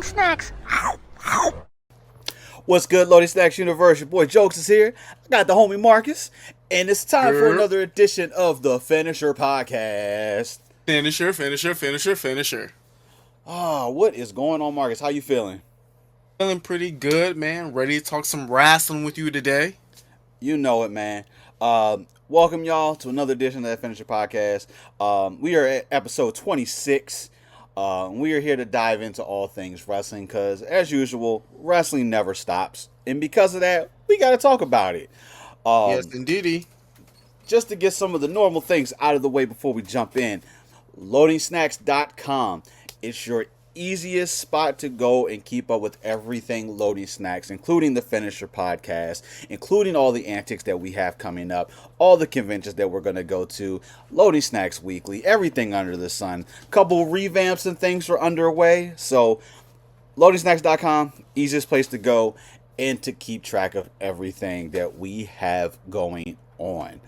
loading snacks. What's good, Loading Snacks Universe? Your boy Jokes is here. I got the homie Marcus, and it's time for another edition of the Finisher podcast. Finisher. What is going on, Marcus? How you feeling? Feeling pretty good, man. Ready to talk some wrestling with you today. You know it, man. Welcome, y'all, to another edition of the Finisher podcast. We are at episode 26. We are here to dive into all things wrestling because, as usual, wrestling never stops. And because of that, we got to talk about it. Yes, indeedy. Just to get some of the normal things out of the way before we jump in, loadingsnacks.com. It's your easiest spot to go and keep up with everything Loading Snacks, including the Finisher podcast, including all the antics that we have coming up, all the conventions that we're going to go to, Loading Snacks Weekly, everything under the sun. Couple revamps and things are underway, so loadingsnacks.com, easiest place to go and to keep track of everything that we have going on.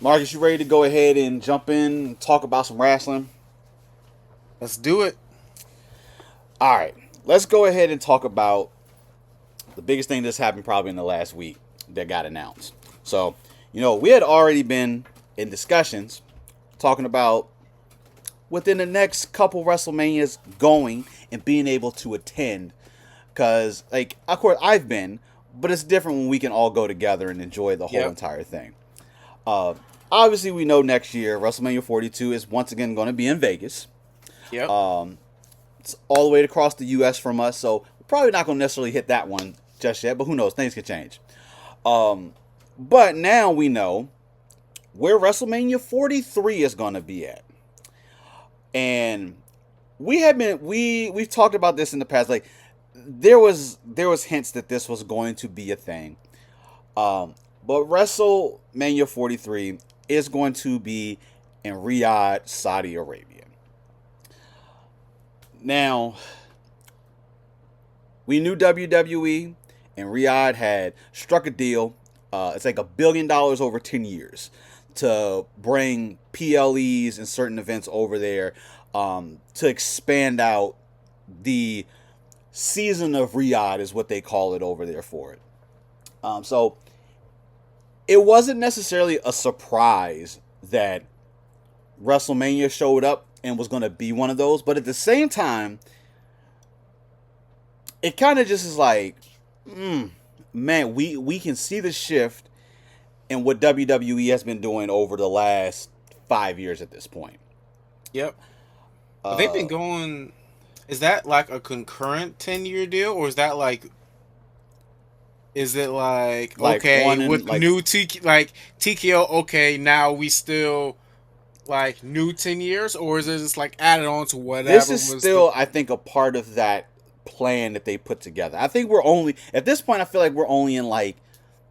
Marcus, you ready to go ahead and jump in and talk about some wrestling? Let's do it. All right, let's go ahead and talk about the biggest thing that's happened probably in the last week that got announced. So, we had already been in discussions talking about within the next couple WrestleManias going and being able to attend. Because, of course, I've been, but it's different when we can all go together and enjoy the whole entire thing. Obviously, we know next year, WrestleMania 42 is once again going to be in Vegas. Yep. It's all the way across the U.S. from us, so we're probably not going to necessarily hit that one just yet, but who knows? Things could change. But now we know where WrestleMania 43 is going to be at. And we've talked about this in the past. There was hints that this was going to be a thing. But WrestleMania 43 is going to be in Riyadh, Saudi Arabia. Now, we knew WWE and Riyadh had struck a deal. It's like $1 billion over 10 years to bring PLEs and certain events over there to expand out the season of Riyadh is what they call it over there for it. So it wasn't necessarily a surprise that WrestleMania showed up and was going to be one of those, but at the same time, it kind of just is like, man, we can see the shift in what WWE has been doing over the last 5 years at this point. Yep. They've been going. Is that like a concurrent 10-year deal, or is that like? Is it like okay with new TKO? Okay, now we still. Like new 10 years, or is it just like added on to whatever? This is still, I think, a part of that plan that they put together. I think we're only at this point. I feel like we're only in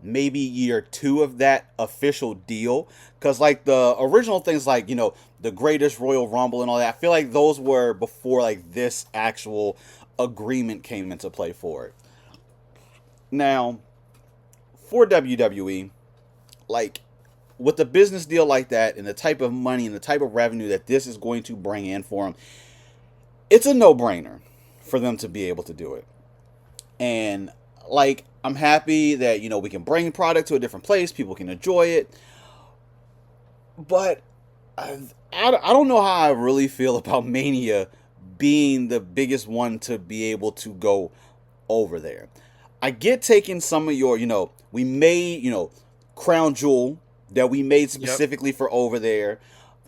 maybe year 2 of that official deal, because the original things the Greatest Royal Rumble and all that. I feel like those were before this actual agreement came into play for it. Now, for WWE, with a business deal like that and the type of money and the type of revenue that this is going to bring in for them, it's a no-brainer for them to be able to do it. And I'm happy that we can bring product to a different place, people can enjoy it, but I don't know how I really feel about Mania being the biggest one to be able to go over there. I get taking some of your we made Crown Jewel that we made specifically for over there,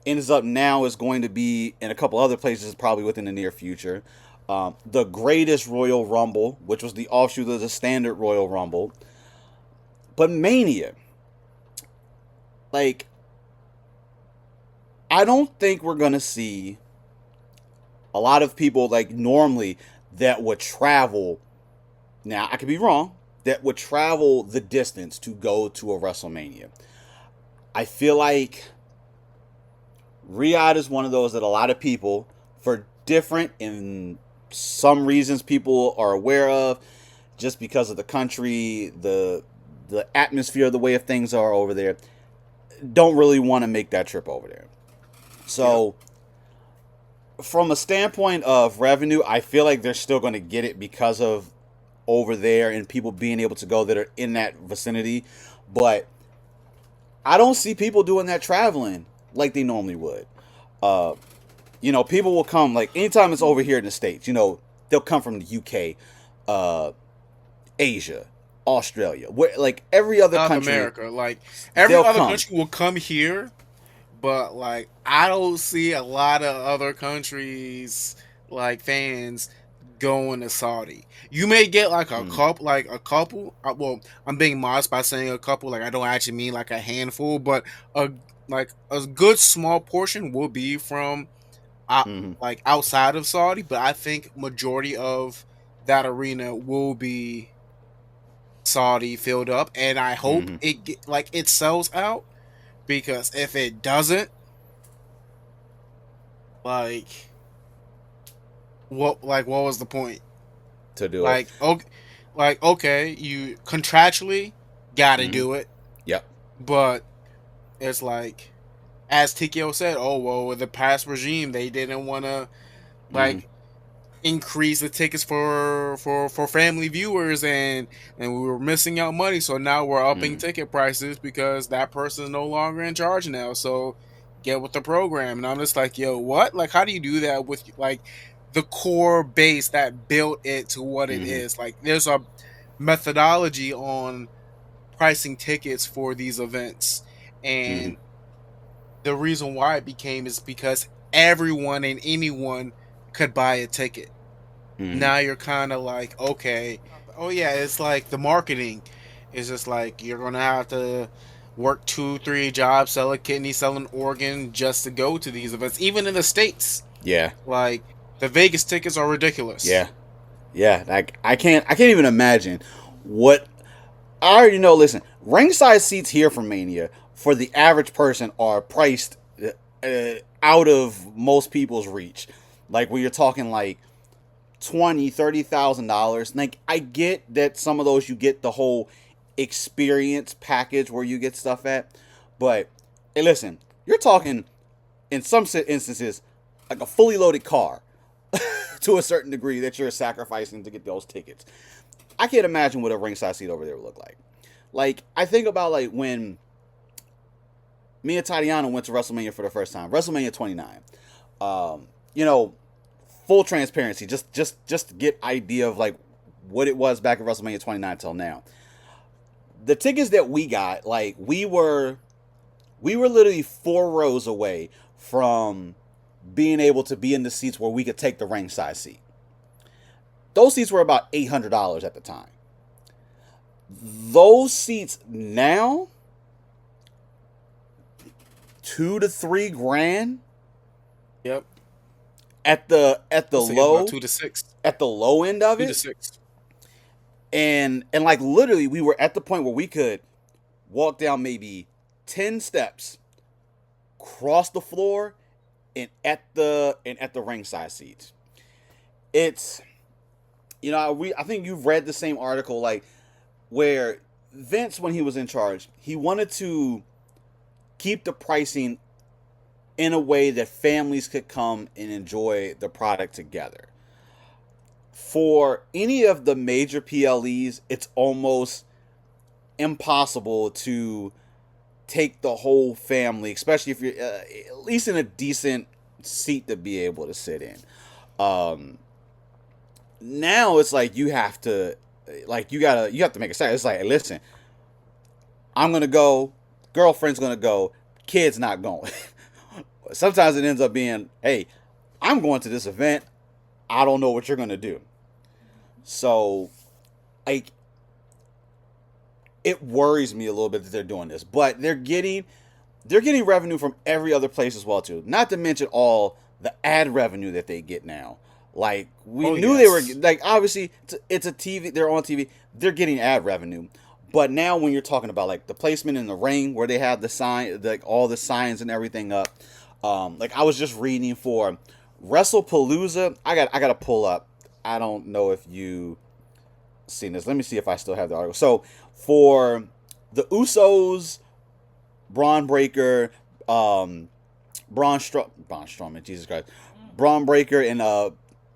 ends up now is going to be in a couple other places probably within the near future. The Greatest Royal Rumble, which was the offshoot of the standard Royal Rumble. But Mania, I don't think we're going to see a lot of people normally that would travel. Now, I could be wrong. That would travel the distance to go to a WrestleMania. I feel like Riyadh is one of those that a lot of people, for different and some reasons people are aware of, just because of the country, the atmosphere, the way of things are over there, don't really want to make that trip over there. So from a standpoint of revenue, I feel like they're still going to get it because of over there and people being able to go that are in that vicinity. But I don't see people doing that traveling like they normally would. Uh, people will come like anytime it's over here in the States. They'll come from the UK, Asia, Australia, where like every other South country. America, like every They'll other come. country will come here, but like I don't see a lot of other countries like fans going to Saudi. You may get like a Mm, couple, well, I'm being modest by saying a couple. Like I don't actually mean like a handful, but a a good small portion will be from out, mm, like outside of Saudi. But I think majority of that arena will be Saudi filled up, and I hope mm. it sells out, because if it doesn't, like what was the point? To do it. Like okay, okay, you contractually got to Mm. do it, Yep. but it's like as Tikio said, oh well, with the past regime they didn't want to Mm. like increase the tickets for family viewers, and we were missing out money, so now we're upping Mm. ticket prices because that person is no longer in charge now, so get with the program. And I'm just like, yo, what? Like, how do you do that with like the core base that built it to what it Mm. is? Like, there's a methodology on pricing tickets for these events, Mm. and the reason why it became is because everyone and anyone could buy a ticket. Mm. Now you're kind of like, okay, oh yeah, it's like the marketing is just like you're gonna have to work 2 3 jobs, sell a kidney, sell an organ just to go to these events. Even in the States, Yeah. like the Vegas tickets are ridiculous. Yeah. Yeah. Like I can't even imagine what I already know. Listen, ringside seats here for Mania for the average person are priced out of most people's reach. Like when you're talking like $20,000, $30,000. Like I get that some of those you get the whole experience package where you get stuff at, but hey, listen, you're talking in some instances like a fully loaded car to a certain degree that you're sacrificing to get those tickets. I can't imagine what a ringside seat over there would look like. Like I think about like when me and Tatiana went to WrestleMania for the first time, WrestleMania 29. Um, you know, full transparency, just to get idea of like what it was back at WrestleMania 29 till now. The tickets that we got, like we were literally 4 rows away from being able to be in the seats where we could take the ringside seat. Those seats were about $800 at the time. Those seats now, 2 to 3 grand Yep. at the I was thinking about low 2 to 6, at the low end of two to it. six. And like literally we were at the point where we could walk down maybe 10 steps, cross the floor, and at the ringside seats. It's I think you've read the same article like where Vince, when he was in charge, he wanted to keep the pricing in a way that families could come and enjoy the product together. For any of the major PLEs, it's almost impossible to take the whole family, especially if you're at least in a decent seat to be able to sit in. Um, Now it's like you have to, like you have to make a set. It's like, hey, listen, I'm gonna go, girlfriend's gonna go, kid's not going. Sometimes it ends up being, hey, I'm going to this event. I don't know what you're gonna do. So, like, it worries me a little bit that they're doing this, but they're getting revenue from every other place as well too. Not to mention all the ad revenue that they get now. Like we Oh knew they were yes. like obviously it's a TV. They're on TV. They're getting ad revenue, but now when you're talking about like the placement in the ring where they have the sign, like all the signs and everything up. Like I was just reading for WrestlePalooza. I got to pull up. I don't know if you seen this. Let me see if I still have the article. So for the Usos, Braun Breaker, Braun Strowman, Jesus Christ, Braun Breaker and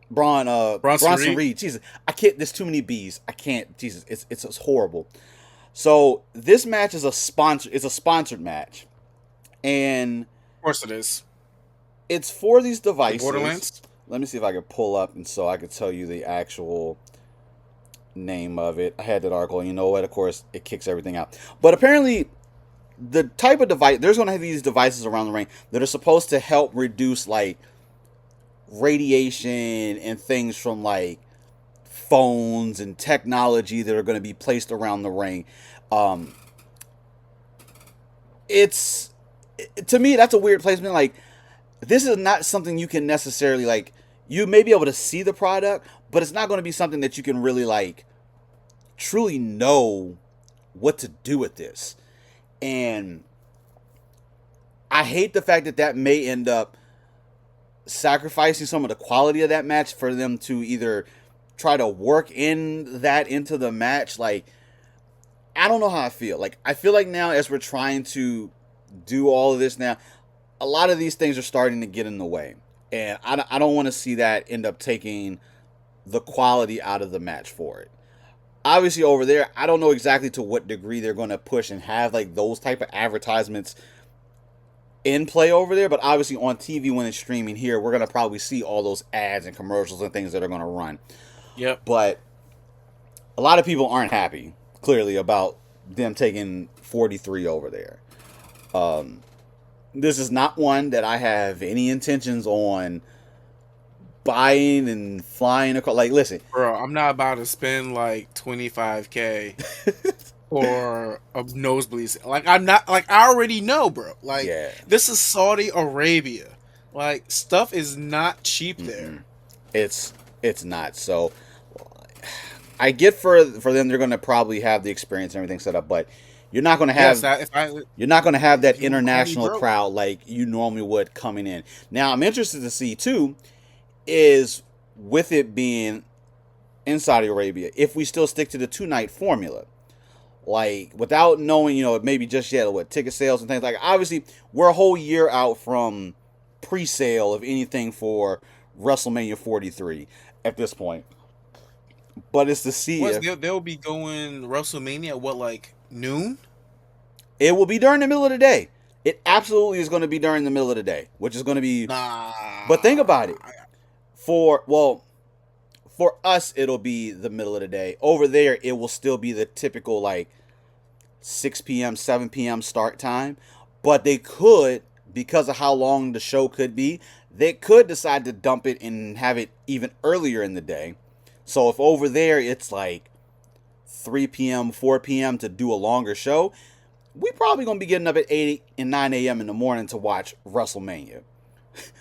Bronson Reed. Reed. Jesus, I can't. There's too many B's. I can't. Jesus, it's horrible. So this match is a sponsor. It's a sponsored match, and Of course it is. it's for these The devices. Borderlands. Let me see if I can pull up and so I can tell you the actual name of it. I had that article. And you know what? Of course, it kicks everything out. But apparently, the type of device there's going to have these devices around the ring that are supposed to help reduce like radiation and things from like phones and technology that are going to be placed around the ring. Um, it's to me that's a weird placement. Like this is not something you can necessarily like. You may be able to see the product, but it's not going to be something that you can really like truly know what to do with this. And I hate the fact that that may end up sacrificing some of the quality of that match for them to either try to work in that into the match. Like, I don't know how I feel. Like, I feel like now as we're trying to do all of this now, a lot of these things are starting to get in the way. And I don't want to see that end up taking the quality out of the match for it. Obviously over there, I don't know exactly to what degree they're going to push and have like those type of advertisements in play over there, but obviously on TV when it's streaming here, we're going to probably see all those ads and commercials and things that are going to run. Yep. But a lot of people aren't happy, clearly, about them taking 43 over there. This is not one that I have any intentions on buying and flying across. Like, listen, Bro, I'm not about to spend like $25K for a nosebleed. Like I'm not like I already know, bro. Like yeah. This is Saudi Arabia. Like stuff is not cheap there. It's not. So I get for them they're going to probably have the experience and everything set up, but you're not going to have you're not going to have that international crowd like you normally would coming in. Now I'm interested to see too is with it being in Saudi Arabia, if we still stick to the 2-night formula. Like, without knowing, you know, maybe just yet what ticket sales and things like. Obviously, we're a whole year out from pre-sale of anything for WrestleMania 43 at this point. But it's to see if they'll be going WrestleMania what like noon. It will be during the middle of the day. It absolutely is going to be during the middle of the day, which is going to be. Nah. But think about it. For us, it'll be the middle of the day. Over there, it will still be the typical like 6 p.m., 7 p.m. start time. But they could, because of how long the show could be, they could decide to dump it and have it even earlier in the day. So if over there it's like 3 p.m., 4 p.m. to do a longer show, we probably going to be getting up at 8 and 9 a.m. in the morning to watch WrestleMania.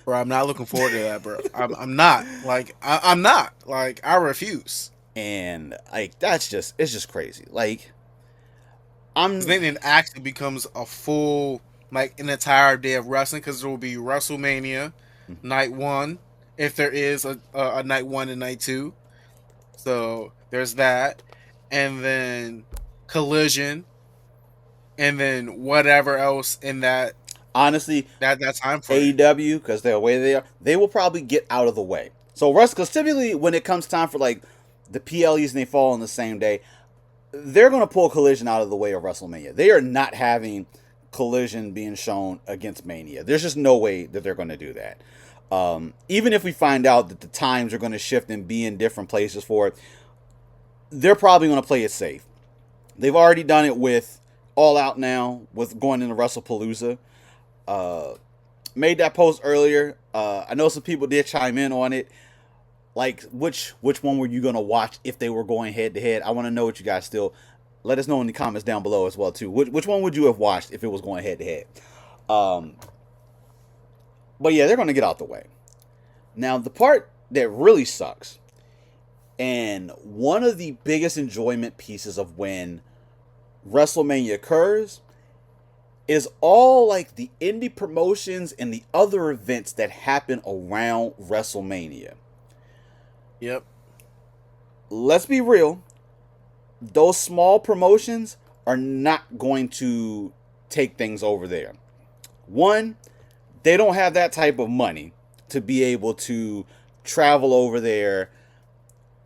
Bro, I'm not looking forward to that, bro. I'm not. Like, I'm not. Like, I refuse. And, like, it's just crazy. Like, then it actually becomes a full, like, an entire day of wrestling, because there will be WrestleMania, night 1, if there is a night 1 and night 2. So, there's that. And then Collision. And then whatever else in that. Honestly, that time frame. AEW, because they're the way they are, they will probably get out of the way. So, because typically when it comes time for like the PLEs and they fall on the same day, they're going to pull Collision out of the way of WrestleMania. They are not having Collision being shown against Mania. There's just no way that they're going to do that. Even if we find out that the times are going to shift and be in different places for it, they're probably going to play it safe. They've already done it with All Out now, with going into WrestlePalooza. Made that post earlier. I know some people did chime in on it. Like, which one were you gonna watch if they were going head to head? I want to know what you guys still. Let us know in the comments down below as well too. Which one would you have watched if it was going head to head? But yeah, they're gonna get out the way. Now the part that really sucks, and one of the biggest enjoyment pieces of when WrestleMania occurs, is all like the indie promotions and the other events that happen around WrestleMania. Yep. Let's be real. Those small promotions are not going to take things over there. One, they don't have that type of money. to be able to travel over there,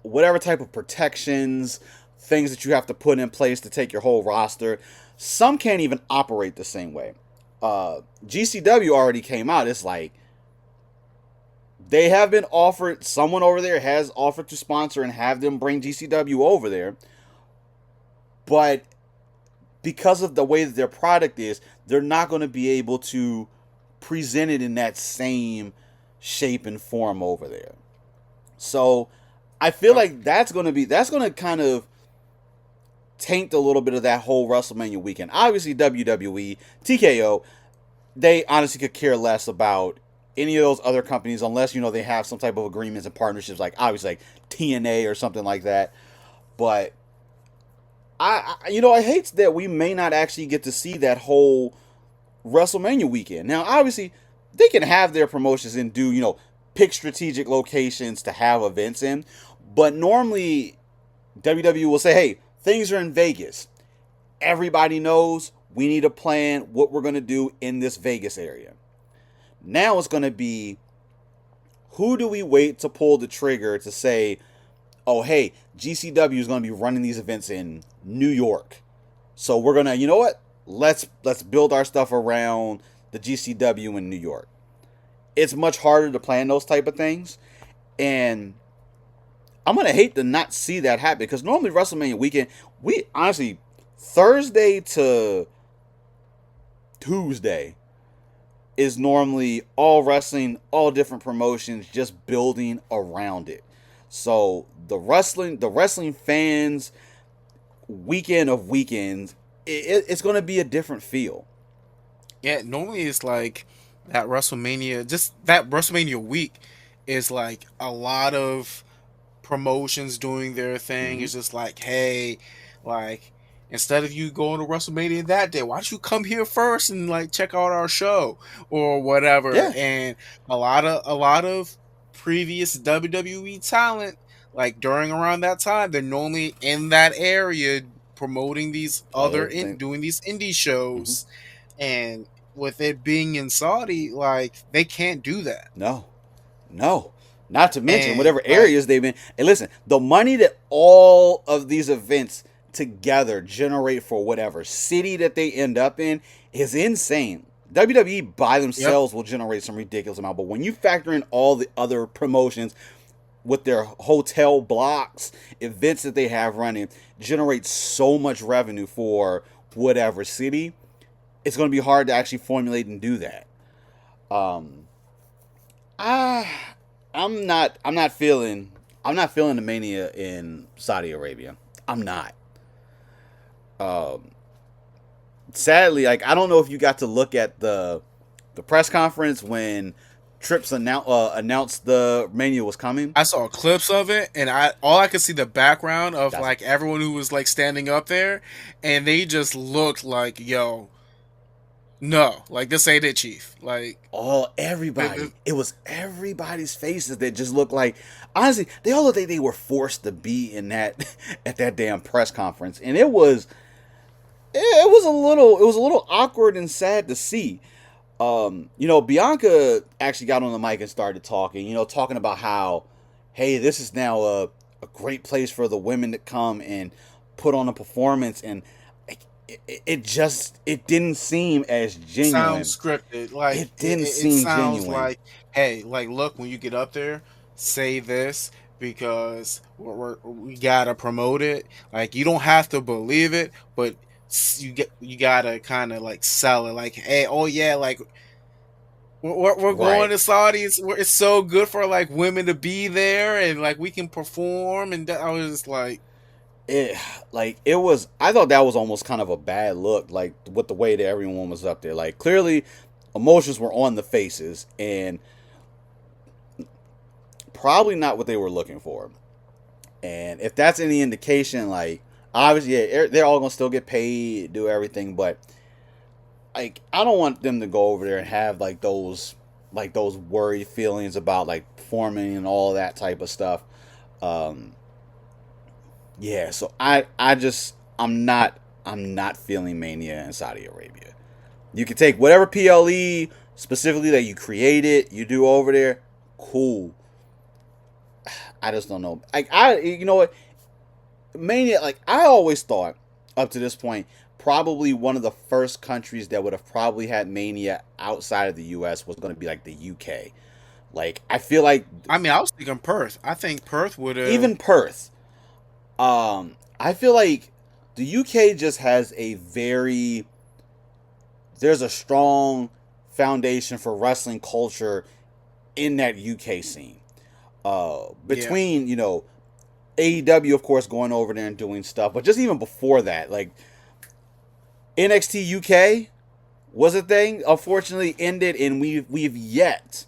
whatever type of protections, things that you have to put in place to take your whole roster. Some can't even operate the same way. GCW already came out. It's like they have been offered, someone over there has offered to sponsor and have them bring GCW over there. But because of the way that their product is, they're not going to be able to present it in that same shape and form over there. So I feel like that's going to kind of taint a little bit of that whole WrestleMania weekend. Obviously, WWE, TKO, they honestly could care less about any of those other companies unless, they have some type of agreements and partnerships, like obviously like TNA or something like that. But I hate that we may not actually get to see that whole WrestleMania weekend. Now, obviously, they can have their promotions and do, pick strategic locations to have events in. But normally, WWE will say, hey, things are in Vegas. Everybody knows we need to plan what we're going to do in this Vegas area. Now it's going to be, who do we wait to pull the trigger to say, oh, hey, GCW is going to be running these events in New York. So we're going to, you know what? Let's build our stuff around the GCW in New York. It's much harder to plan those type of things. And I'm going to hate to not see that happen, because normally WrestleMania weekend, we honestly, Thursday to Tuesday is normally all wrestling, all different promotions, just building around it. So the wrestling fans weekend of weekends, it's going to be a different feel. Yeah, normally it's like that WrestleMania, just that WrestleMania week is like a lot of promotions doing their thing. Mm-hmm. It's just like, hey, like, instead of you going to WrestleMania that day, why don't you come here first and like check out our show or whatever? Yeah. And a lot of previous WWE talent, like during around that time, they're normally in that area promoting these doing these indie shows. Mm-hmm. And with it being in Saudi, like, they can't do that. No. Not to mention whatever areas they've been. And listen, the money that all of these events together generate for whatever city that they end up in is insane. WWE by themselves will generate some ridiculous amount, but when you factor in all the other promotions with their hotel blocks, events that they have running, generate so much revenue for whatever city, it's going to be hard to actually formulate and do that. I'm not feeling the Mania in Saudi Arabia. I'm not. Sadly, like, I don't know if you got to look at the press conference when Trips announced the Mania was coming. I saw clips of it, and all I could see the background of like everyone who was like standing up there, and they just looked like, yo, no, like, this ain't it, Chief. Like, everybody. It was everybody's faces that just looked like, honestly, they all looked like they were forced to be in that at that damn press conference, and it was a little awkward and sad to see. Bianca actually got on the mic and started talking. Talking about how, hey, this is now a great place for the women to come and put on a performance, and it didn't seem as genuine. Sounds scripted. Like, it didn't seem sounds genuine. Like, hey, like, look, when you get up there, say this, because we gotta promote it. Like, you don't have to believe it, but you gotta kind of like sell it. Like, hey, oh yeah, like, we're going to Saudi. It's so good for like women to be there, and like we can perform. And I was just like, I thought that was almost kind of a bad look, like, with the way that everyone was up there. Like, clearly emotions were on the faces, and probably not what they were looking for. And if that's any indication, like, obviously, yeah, they're all gonna still get paid, do everything, but like, I don't want them to go over there and have like those worried feelings about like performing and all that type of stuff. Yeah, so I'm not feeling Mania in Saudi Arabia. You can take whatever PLE specifically that you created, you do over there, cool. I just don't know. Like you know what, Mania. Like I always thought up to this point, probably one of the first countries that would have probably had Mania outside of the U.S. was going to be like the UK. Like I feel like, I mean, I was thinking Perth. I think Perth would have. even Perth. I feel like the UK just has a very, there's a strong foundation for wrestling culture in that UK scene. Yeah. Between, you know, AEW, of course, going over there and doing stuff, but just even before that, like NXT UK was a thing. Unfortunately, ended, and we've yet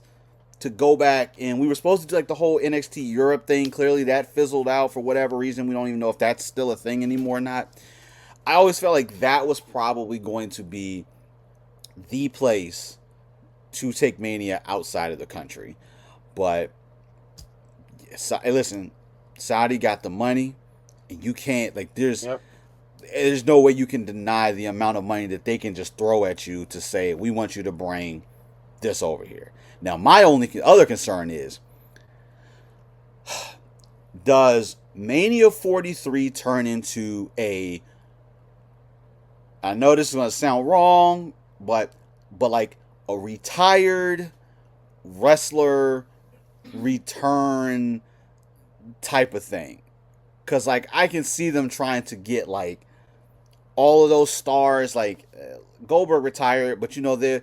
to go back. And we were supposed to do like the whole NXT Europe thing. Clearly, that fizzled out for whatever reason. We don't even know if that's still a thing anymore or not. I always felt like that was probably going to be the place to take Mania outside of the country. But so, listen, Saudi got the money, and you can't, like, Yep. there's no way you can deny the amount of money that they can just throw at you to say, we want you to bring this over here. Now, my only other concern is, does Mania 43 turn into a, I know this is going to sound wrong, but like a retired wrestler return type of thing? Because like I can see them trying to get like all of those stars. Like Goldberg retired, but you know they'll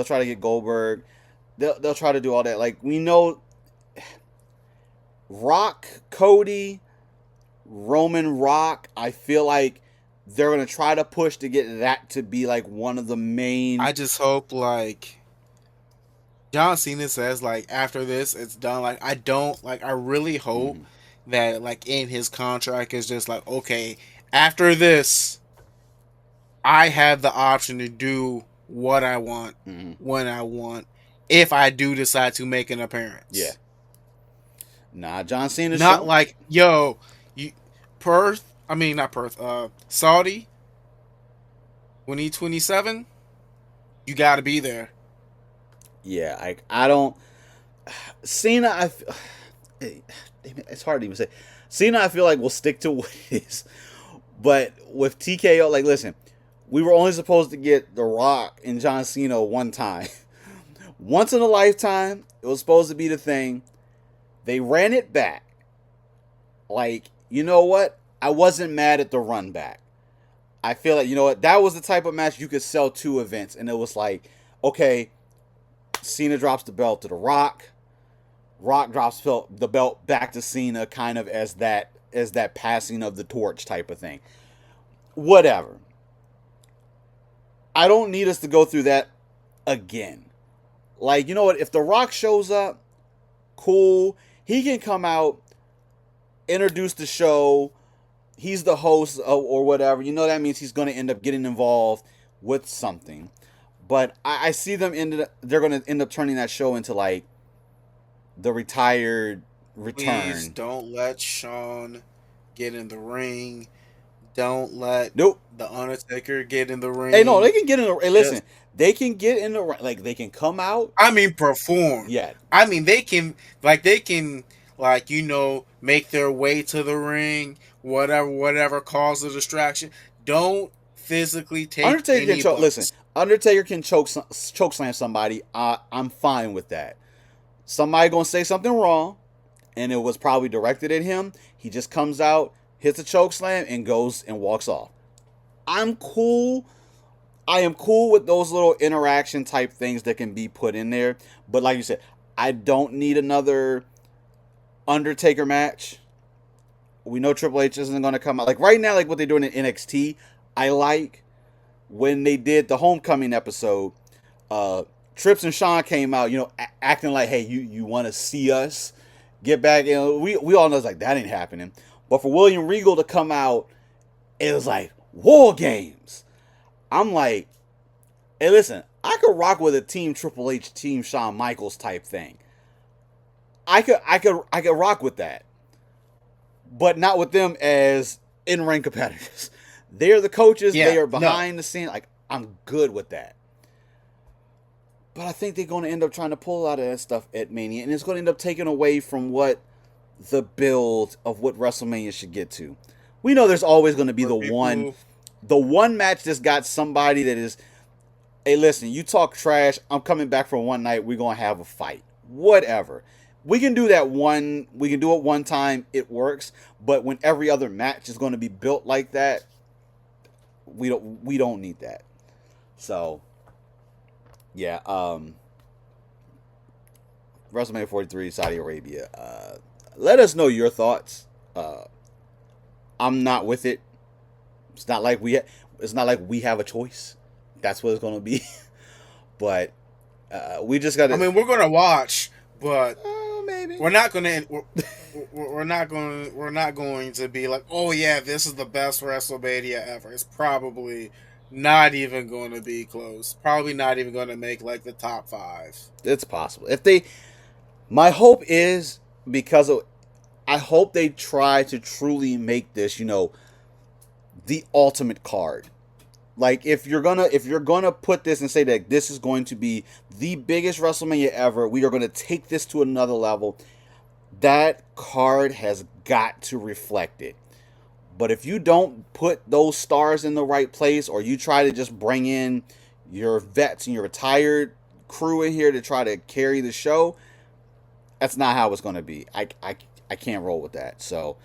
try to get Goldberg. They'll try to do all that. Like we know Rock, Cody, Roman Rock. I feel like they're gonna try to push to get that to be like one of the main. I just hope like John Cena says like after this it's done. Like I don't like. I really hope that like in his contract is just like, okay, after this I have the option to do what I want when I want, if I do decide to make an appearance. Yeah. Nah, John Cena. Not like, yo, you Perth. I mean, not Perth. Saudi. 2027. You got to be there. Yeah, I don't. Cena, it's hard to even say. Cena, I feel like will stick to what it is, but with TKO, like, listen, we were only supposed to get The Rock and John Cena one time, once in a lifetime. It was supposed to be the thing. They ran it back. Like, you know what? I wasn't mad at the run back. I feel like, you know what? That was the type of match you could sell 2 events, and it was like, okay, Cena drops the belt to The Rock. Rock drops the belt back to Cena, kind of as that passing of the torch type of thing. Whatever. I don't need us to go through that again. Like, you know what? If The Rock shows up, cool. He can come out, introduce the show. He's the host or whatever. You know that means he's going to end up getting involved with something. But I see them they're going to end up turning that show into like the retired return. Please don't let Shawn get in the ring. Don't let The Undertaker get in the ring. Hey, no, they can get in the ring. Hey, listen, they can get in the ring. Like, they can come out. I mean, perform. Yeah. I mean, they can, you know, make their way to the ring, whatever cause a distraction. Don't physically take Undertaker any can choke. bumps. Listen, Undertaker can choke slam somebody. I'm fine with that. Somebody gonna say something wrong, and it was probably directed at him. He just comes out, hits a choke slam, and goes and walks off. I'm cool. I am cool with those little interaction type things that can be put in there. But like you said, I don't need another Undertaker match. We know Triple H isn't going to come out. Like right now, like what they're doing in NXT, I like when they did the Homecoming episode. Trips and Sean came out, you know, acting like, hey, you want to see us get back? You know, we all know it's like that ain't happening. But for William Regal to come out, it was like War Games. I'm like, hey, listen, I could rock with a Team Triple H, Team Shawn Michaels type thing. I could rock with that, but not with them as in-ring competitors. They're the coaches. Yeah, they are behind the scene. Like, I'm good with that. But I think they're going to end up trying to pull out of that stuff at Mania, and it's going to end up taking away from what the build of what WrestleMania should get to. We know there's always going to be the one match that's got somebody that is, hey, listen, you talk trash, I'm coming back for one night, we're going to have a fight. Whatever. We can do that we can do it one time, it works, but when every other match is going to be built like that, we don't need that. So, yeah, WrestleMania 43, Saudi Arabia. Let us know your thoughts. I'm not with it. It's not like we have a choice. That's what it's going to be. But we just got to. I mean, we're going to watch, but maybe we're not going to. We're not going to be like, oh yeah, this is the best WrestleMania ever. It's probably not even going to be close. Probably not even going to make like the top 5. It's possible. My hope is because I hope they try to truly make this, the ultimate card. Like if you're gonna put this and say that this is going to be the biggest WrestleMania ever, we are going to take this to another level. That card has got to reflect it. But if you don't put those stars in the right place, or you try to just bring in your vets and your retired crew in here to try to carry the show, that's not how it's going to be. I can't roll with that. So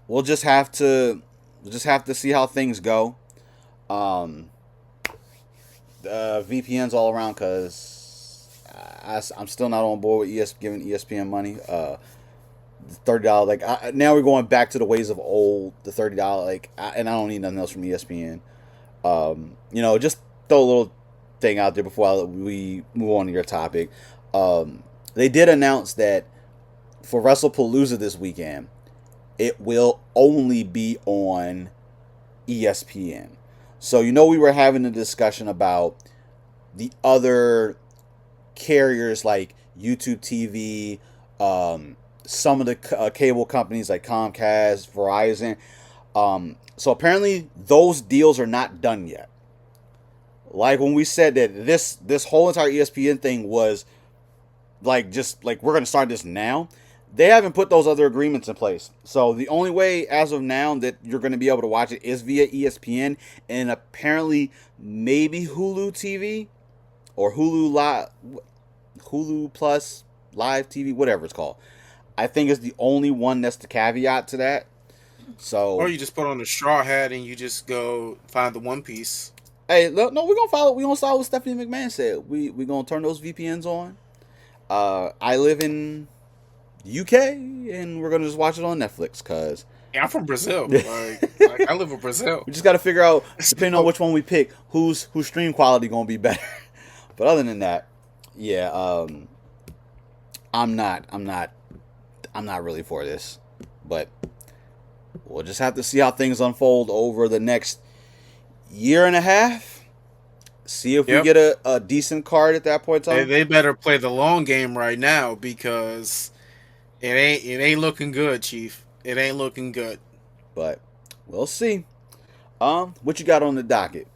we'll just have to see how things go. VPNs all around, because I'm still not on board with giving ESPN money. $30, like now we're going back to the ways of old. The $30, and I don't need nothing else from ESPN. Just throw a little thing out there before we move on to your topic. They did announce that for WrestlePalooza this weekend, it will only be on ESPN. So we were having a discussion about the other carriers like YouTube TV, some of the cable companies like Comcast, Verizon. So apparently those deals are not done yet. Like when we said that this whole entire ESPN thing was just we're going to start this now, they haven't put those other agreements in place. So the only way as of now that you're going to be able to watch it is via ESPN, and apparently maybe Hulu TV or Hulu Plus Live TV, whatever it's called. I think it's the only one that's the caveat to that. So, or you just put on the straw hat and you just go find the One Piece. Hey, look, no, we're gonna follow what Stephanie McMahon said. We're gonna turn those VPNs on. I live in UK, and we're gonna just watch it on Netflix, because I'm from Brazil. like I live in Brazil. We just got to figure out, depending on which one we pick, whose stream quality gonna be better. But other than that, yeah, I'm not really for this. But we'll just have to see how things unfold over the next year and a half. See if we get a decent card at that point in time. They better play the long game right now, because it ain't looking good, Chief. It ain't looking good. But we'll see. What you got on the docket?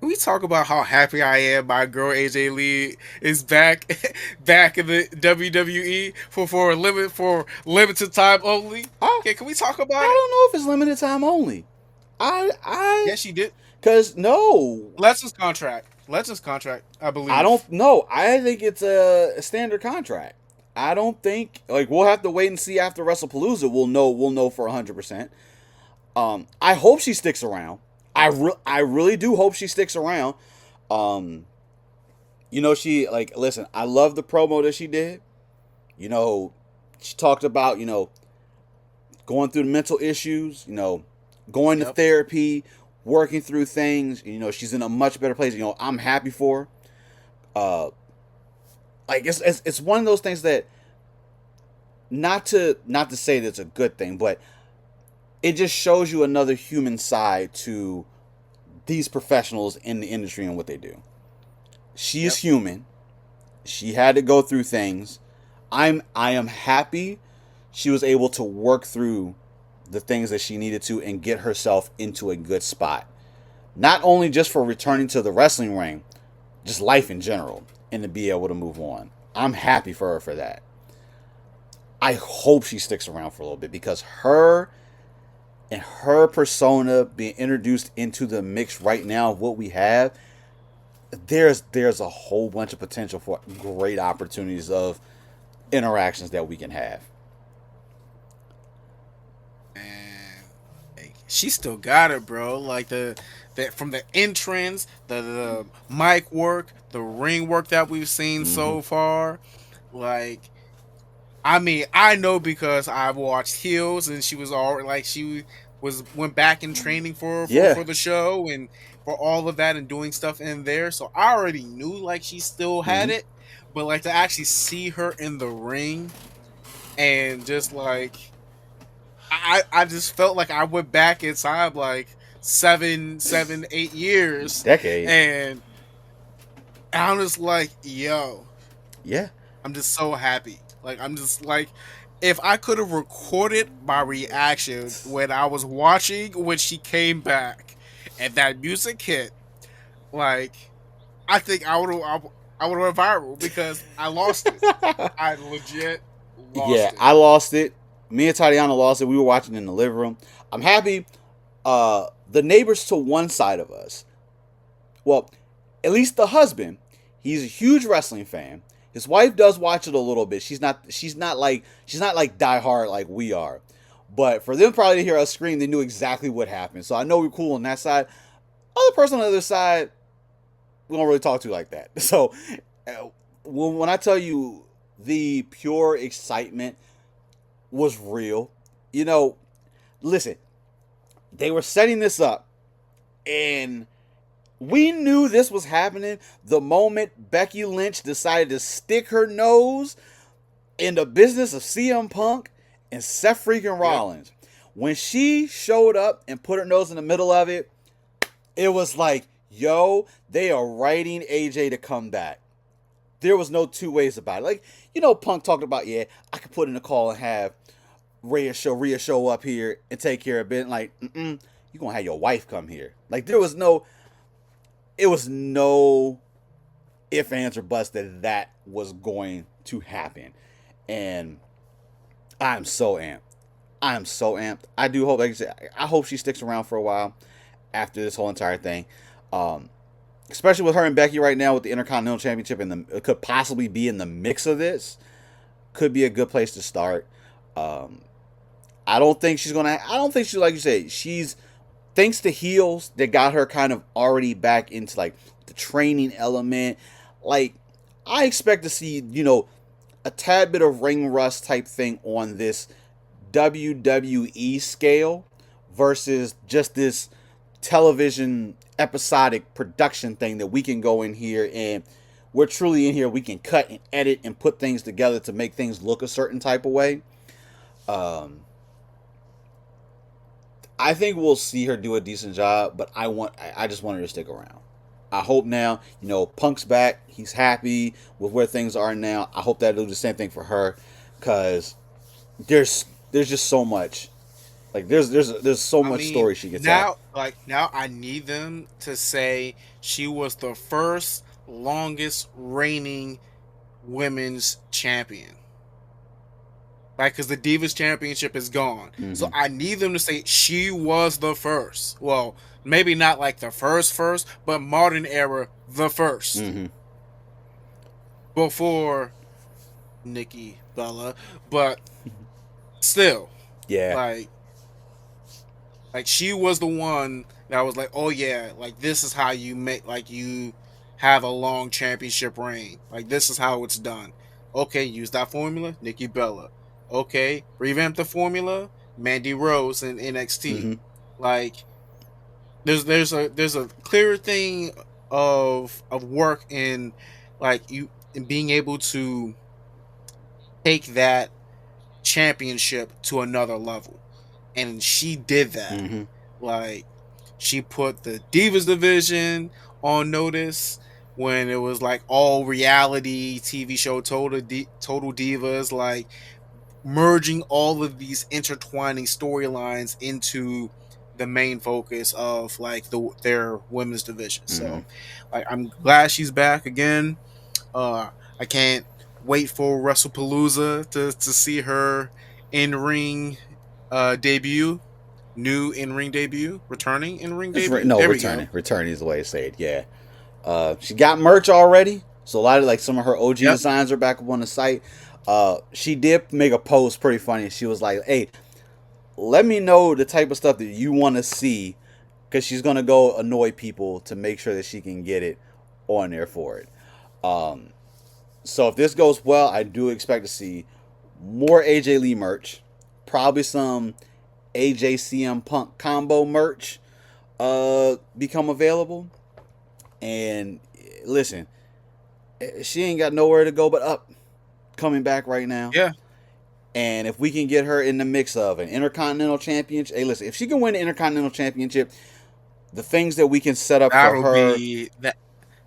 Can we talk about how happy I am my girl AJ Lee is back in the WWE for limited time only? Okay, can we talk about it? I don't know if it's limited time only. Yes, she did. Because no, Lester's contract, I believe. I don't know. I think it's a standard contract. I don't think, we'll have to wait and see after WrestlePalooza. We'll know for 100%. I hope she sticks around. I really do hope she sticks around. She listen, I love the promo that she did. She talked about, going through the mental issues, going to therapy, working through things. She's in a much better place. I'm happy for her. It's one of those things that, not to say that it's a good thing, but it just shows you another human side to these professionals in the industry and what they do. She is human. She had to go through things. I am happy she was able to work through the things that she needed to and get herself into a good spot. Not only just for returning to the wrestling ring, just life in general, and to be able to move on. I'm happy for her for that. I hope she sticks around for a little bit because her and her persona being introduced into the mix right now of what we have, there's a whole bunch of potential for great opportunities of interactions that we can have. And like, she still got it, bro. Like the from the entrance, the mic work, the ring work that we've seen Mm-hmm. so far. Like, I mean, I know because I've watched Heels, and she was all like she was went back in training Yeah. for the show and for all of that and doing stuff in there. So I already knew like she still had Mm-hmm. it, but like to actually see her in the ring and just like I just felt like I went back inside like 8 years, Decade. and I'm just like, yo, Yeah. I'm just so happy. Like I'm just like, if I could have recorded my reaction when I was watching when she came back and that music hit, like I think I would have went viral because I lost it. I legit Yeah, lost it. I lost it. Me and Tatiana lost it. We were watching in the living room. I'm happy. The neighbors to one side of us, well, at least the husband, he's a huge wrestling fan. His wife does watch it a little bit. She's not like die hard like we are. But for them probably to hear us scream, they knew exactly what happened. So I know we're cool on that side. Other person on the other side, we don't really talk to like that. So when I tell you the pure excitement was real, you know, listen, they were setting this up, and we knew this was happening the moment Becky Lynch decided to stick her nose in the business of CM Punk and Seth freaking Yep. Rollins. When she showed up and put her nose in the middle of it, it was like, yo, they are writing AJ to come back. There was no two ways about it. Like, Punk talked about, yeah, I could put in a call and have Rhea show up here and take care of it. Like, you're going to have your wife come here. Like, it was no if, ands, or buts that was going to happen. And I'm so amped. I'm so amped. I do hope, like I said, I hope she sticks around for a while after this whole entire thing. Especially with her and Becky right now with the Intercontinental Championship, and it could possibly be in the mix of this. Could be a good place to start. I don't think she's, like you said, she's, thanks to heels that got her kind of already back into like the training element. Like, I expect to see, a tad bit of ring rust type thing on this WWE scale versus just this television episodic production thing that we can go in here and we're truly in here. We can cut and edit and put things together to make things look a certain type of way. I think we'll see her do a decent job, but I just want her to stick around. I hope now, Punk's back. He's happy with where things are now. I hope that'll do the same thing for her, because there's just so much. Like, there's so much story she gets out. Now I need them to say she was the first longest reigning women's champion. Like, because the Divas Championship is gone. Mm-hmm. So I need them to say she was the first. Well, maybe not like the first, but modern era, the first. Mm-hmm. Before Nikki Bella. But still. Yeah. Like she was the one that was like, oh yeah, like this is how you make, like you have a long championship reign. Like this is how it's done. Okay, use that formula, Nikki Bella. Okay, revamp the formula, Mandy Rose in NXT. Mm-hmm. Like there's a clearer thing of work in like you in being able to take that championship to another level. And she did that. Mm-hmm. Like she put the Divas division on notice when it was like all reality TV show Total Divas, like merging all of these intertwining storylines into the main focus of like their women's division. Mm-hmm. So like I'm glad she's back again. I can't wait for WrestlePalooza to see her in ring debut, new in ring debut, returning in ring debut. No, There we go. returning is the way to say it. Yeah, she got merch already, so a lot of like some of her OG Yep. designs are back up on the site. She did make a post pretty funny. She was like, "Hey, let me know the type of stuff that you want to see, because she's gonna go annoy people to make sure that she can get it on there for it." Um, so if this goes well, I do expect to see more AJ Lee merch, probably some AJ CM Punk combo merch become available. And listen, she ain't got nowhere to go but up, coming back right now. Yeah. And if we can get her in the mix of an Intercontinental Championship, hey, listen, if she can win the Intercontinental Championship, the things that we can set up for That'll her be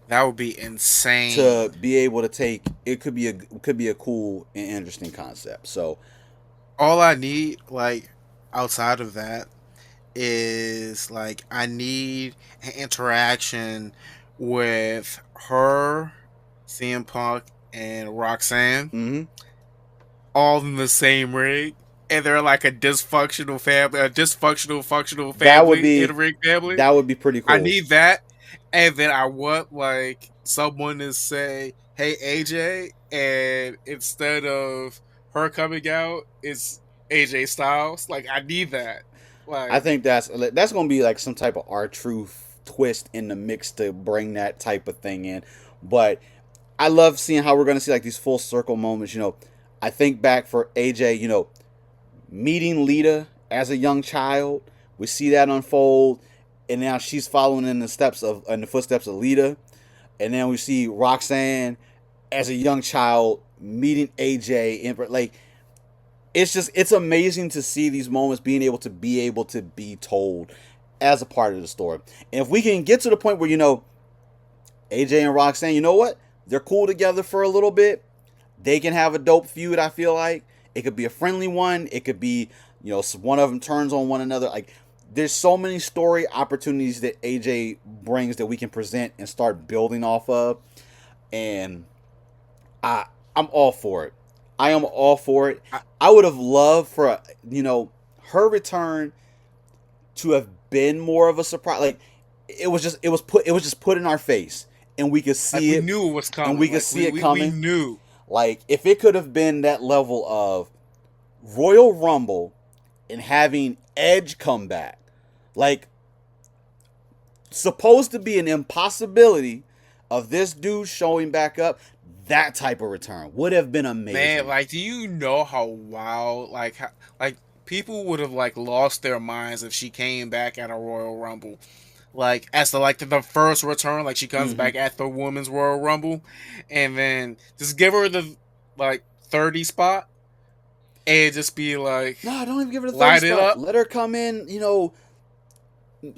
that would be to insane. be able to take it could be a cool and interesting concept. So All I need, like, outside of that, is like I need an interaction with her, CM Punk, and Roxanne, mm-hmm. all in the same ring, and they're like a dysfunctional family, a dysfunctional functional that would family be in ring family. that would be pretty I cool. need that, and then I want like someone to say, "Hey AJ," and instead of her coming out, it's AJ Styles. Like I need that. I Like think that's gonna be like some type of R-Truth twist in the mix to bring that type of thing in. But I love seeing how we're gonna see like these full circle moments. I think back for AJ, meeting Lita as a young child. We see that unfold, and now she's following in the footsteps of Lita. And then we see Roxanne as a young child meeting AJ. And like, it's amazing to see these moments being able to be told as a part of the story. And if we can get to the point where AJ and Roxanne, you know what? They're cool together for a little bit. They can have a dope feud, I feel like. It could be a friendly one. It could be, one of them turns on one another. Like, there's so many story opportunities that AJ brings that we can present and start building off of. And I'm all for it. I am all for it. I would have loved for, her return to have been more of a surprise. Like, it was just put in our face, and we could like see we it, knew it was and coming. we could Like see it we coming. knew. Like, if it could have been that level of Royal Rumble and having Edge come back, like, supposed to be an impossibility of this dude showing back up, that type of return would have been amazing. Man, like, do you know how wild, like people would have like lost their minds if she came back at a Royal Rumble, like as the first return, like she comes back at the Women's Royal Rumble, and then just give her the like 30 spot, and just be like, no, don't even give her the 30 light it spot. up. Let her come in,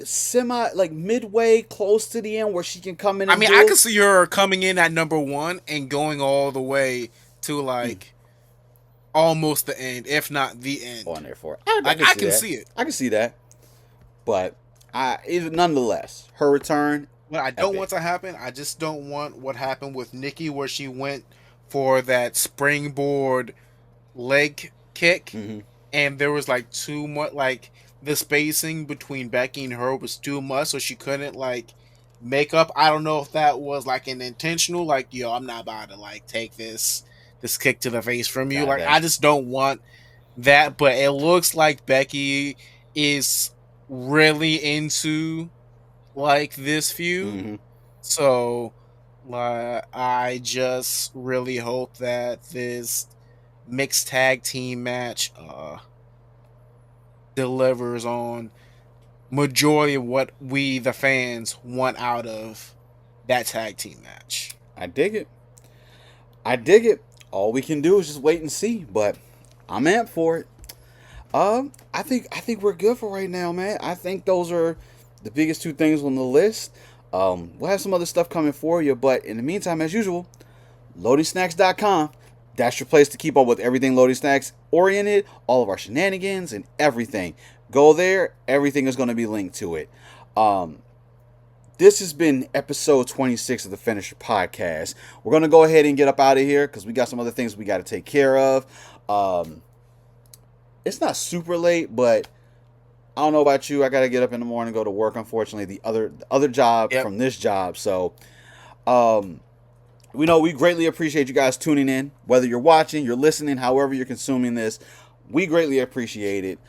semi, like midway, close to the end, where she can come in I and mean, do I it. could see her coming in at number 1 and going all the way to like almost the end, if not the end. On there for it. Like I can see it. I can see that. But nonetheless, her return. What I don't want to happen, I just don't want what happened with Nikki, where she went for that springboard leg kick, and there was like too much, like the spacing between Becky and her was too much, so she couldn't like make up. I don't know if that was like an intentional, like, yo, I'm not about to like take this kick to the face from you. Like, I just don't want that. But it looks like Becky is really into like this feud. So like I just really hope that this mixed tag team match delivers on majority of what we the fans want out of that tag team match. I dig it. All we can do is just wait and see, but I'm amped for it. I think we're good for right now, man. I think those are the biggest two things on the list. We'll have some other stuff coming for you, but in the meantime, as usual, loadingsnacks.com. That's your place to keep up with everything Loading Snacks oriented, all of our shenanigans and everything. Go there. Everything is going to be linked to it. This has been episode 26 of the Finisher podcast. We're going to go ahead and get up out of here because we got some other things we got to take care of. It's not super late, but I don't know about you. I got to get up in the morning, go to work. Unfortunately, the other job from this job. So, we know we greatly appreciate you guys tuning in. Whether you're watching, you're listening, however you're consuming this, we greatly appreciate it.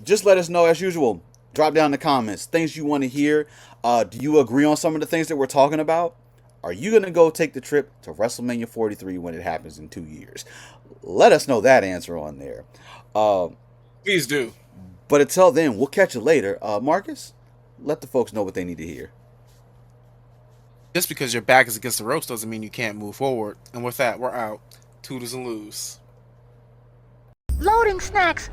Just let us know as usual. Drop down in the comments things you want to hear. Do you agree on some of the things that we're talking about? Are you going to go take the trip to WrestleMania 43 when it happens in 2 years? Let us know that answer on there. Please do. But until then, we'll catch you later. Marcus, let the folks know what they need to hear. Just because your back is against the ropes doesn't mean you can't move forward. And with that, we're out. Toodles and loos. Loading snacks.